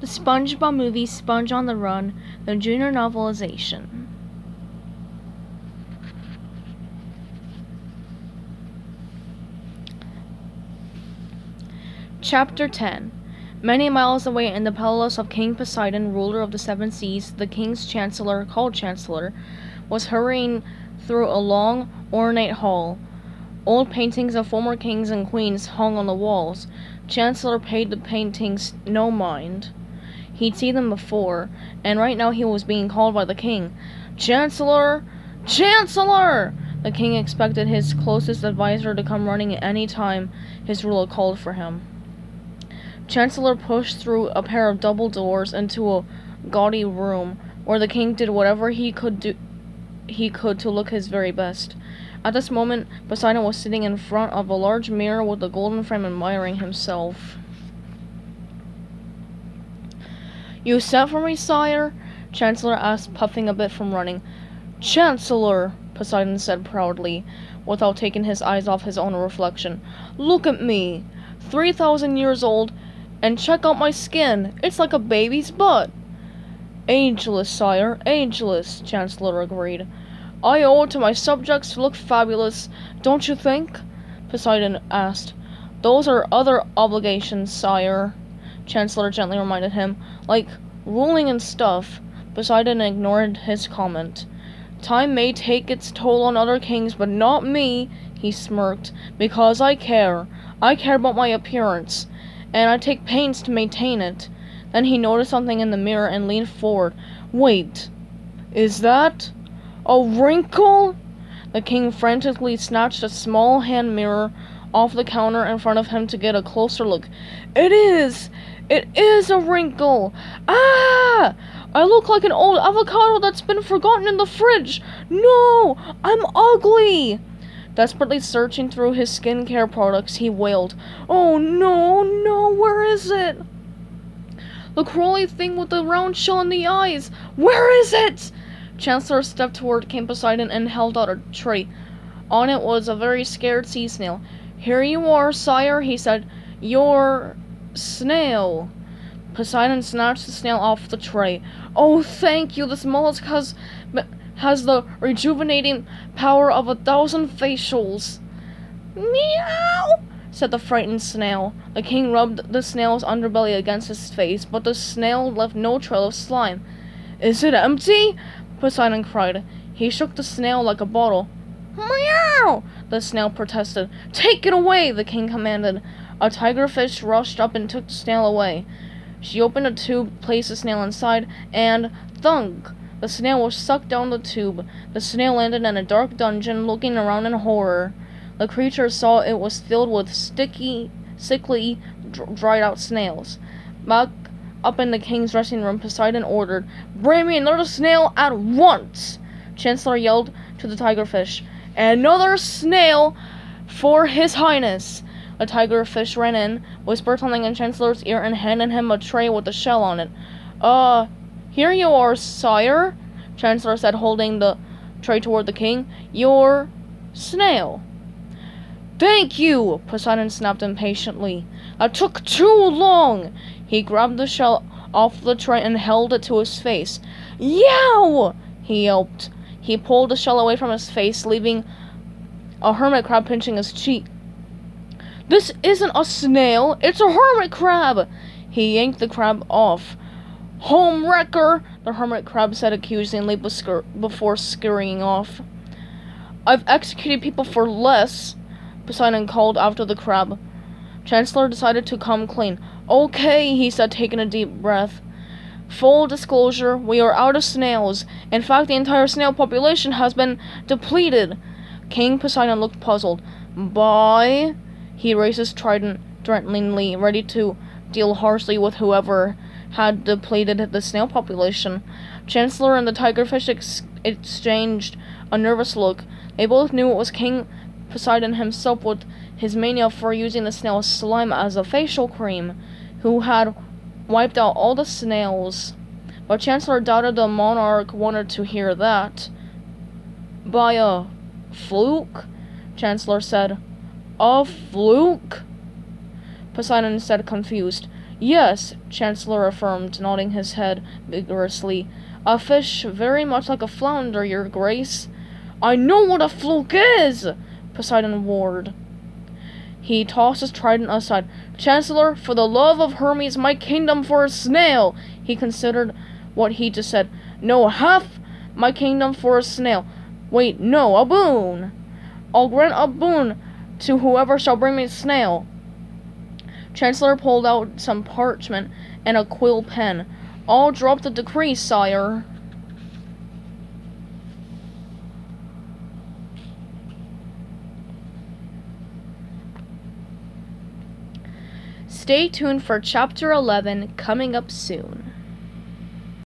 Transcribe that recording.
The SpongeBob movie Sponge on the Run, the Junior Novelization. Chapter 10. Many miles away in the palace of King Poseidon, ruler of the seven seas, the king's chancellor, called Chancellor, was hurrying through a long, ornate hall. Old paintings of former kings and queens hung on the walls. Chancellor paid the paintings no mind. He'd seen them before, and right now he was being called by the king. Chancellor! Chancellor! The king expected his closest advisor to come running any time his ruler called for him. Chancellor pushed through a pair of double doors into a gaudy room, where the king did whatever he could to look his very best. At this moment, Poseidon was sitting in front of a large mirror with a golden frame, admiring himself. "You sent for me, sire?" Chancellor asked, puffing a bit from running. "Chancellor," Poseidon said proudly, without taking his eyes off his own reflection. "Look at me, 3,000 years old, and check out my skin. It's like a baby's butt." "Ageless, sire, ageless," Chancellor agreed. "I owe it to my subjects to look fabulous, don't you think?" Poseidon asked. "Those are other obligations, sire," Chancellor gently reminded him. "Like ruling and stuff." Poseidon ignored his comment. "Time may take its toll on other kings, but not me," he smirked, "because I care. I care about my appearance, and I take pains to maintain it." Then he noticed something in the mirror and leaned forward. "Wait, is that a wrinkle?" The king frantically snatched a small hand mirror off the counter in front of him to get a closer look. It is a wrinkle! Ah! I look like an old avocado that's been forgotten in the fridge! No! I'm ugly!" Desperately searching through his skincare products, he wailed, "Oh no, where is it? The crawly thing with the round shell in the eyes! Where is it?" Chancellor stepped toward King Poseidon and held out a tray. On it was a very scared sea snail. "Here you are, sire," he said. "Your snail." Poseidon snatched the snail off the tray. "Oh, thank you. This mollusk has the rejuvenating power of 1,000 facials." "Meow," said the frightened snail. The king rubbed the snail's underbelly against his face, but the snail left no trail of slime. "Is it empty?" Poseidon cried. He shook the snail like a bottle. "Meow!" the snail protested. "Take it away!" the king commanded. A tigerfish rushed up and took the snail away. She opened a tube, placed the snail inside, and thunk! The snail was sucked down the tube. The snail landed in a dark dungeon, looking around in horror. The creature saw it was filled with sickly, dried-out snails. Back up in the king's dressing room, Poseidon ordered, "Bring me another snail at once!" Chancellor yelled to the tigerfish, "Another snail for His Highness!" The tigerfish ran in, whispered something in Chancellor's ear, and handed him a tray with a shell on it. Here you are, sire," Chancellor said, holding the tray toward the king. "Your snail." "Thank you," Poseidon snapped impatiently. "That took too long." He grabbed the shell off the tray and held it to his face. "Yow!" he yelped. He pulled the shell away from his face, leaving a hermit crab pinching his cheek. "This isn't a snail, it's a hermit crab!" He yanked the crab off. "Home wrecker!" the hermit crab said accusingly before scurrying off. "I've executed people for less," Poseidon called after the crab. Chancellor decided to come clean. "Okay," he said, taking a deep breath. "Full disclosure, we are out of snails. In fact, the entire snail population has been depleted." King Poseidon looked puzzled. "By?" He raised his trident threateningly, ready to deal harshly with whoever had depleted the snail population. Chancellor and the tigerfish exchanged a nervous look. They both knew it was King Poseidon himself, with his mania for using the snail's slime as a facial cream, who had wiped out all the snails. But Chancellor doubted the monarch wanted to hear that. "By a fluke?" Chancellor said. "A fluke?" Poseidon said, confused. Yes, Chancellor affirmed, nodding his head vigorously. A fish very much like a flounder, your grace. I know what a fluke is! Poseidon roared. He tossed his trident aside. Chancellor, for the love of Hermes, my kingdom for a snail! He considered what he just said. No, half my kingdom for a snail. Wait, no, a boon! I'll grant a boon to whoever shall bring me a snail. Chancellor pulled out some parchment and a quill pen. I'll drop the decree, sire. Stay tuned for Chapter 11 coming up soon.